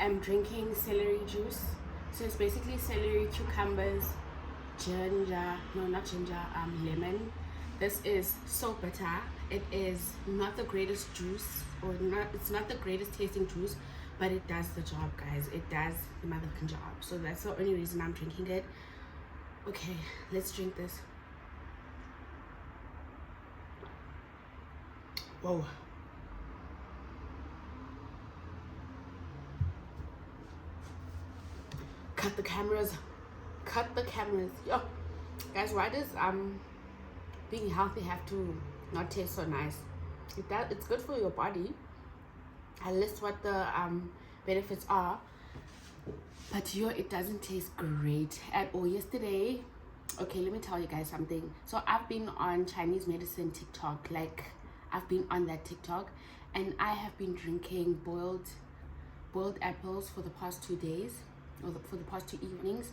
am drinking celery juice. So it's basically celery, cucumbers, ginger, no, not ginger, lemon. This is so bitter. It is not the greatest juice, or not, it's not the greatest tasting juice, but it does the job, guys. It does the motherfucking job. So that's the only reason I'm drinking it. Okay, let's drink this. Whoa. Cut the cameras. Cut the cameras. Yo, guys, why does being healthy have to not taste so nice? It's good for your body. I list what the benefits are, but it doesn't taste great at all. Yesterday, okay, let me tell you guys something. So I've been on Chinese medicine TikTok. Like, I've been on that TikTok, and I have been drinking boiled apples for the past 2 days, or for the past 2 evenings.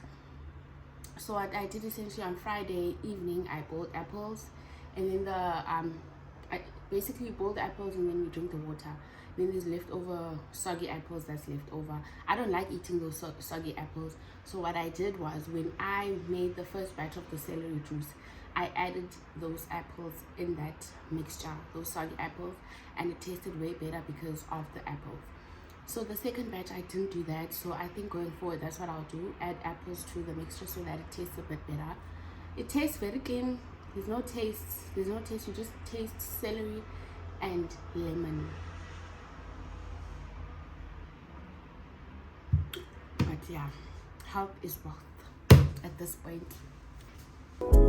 So what I did essentially on Friday evening, I boiled apples, and then I basically boiled the apples, and then we drink the water. Then there's leftover soggy apples that's left over. I don't like eating those soggy apples. So what I did was, when I made the first batch of the celery juice, I added those apples in that mixture, those soggy apples, and it tasted way better because of the apples. So the second batch, I didn't do that. So I think going forward, that's what I'll do. Add apples to the mixture so that it tastes a bit better. It tastes very clean. There's no taste. You just taste celery and lemon. But yeah, health is wealth at this point.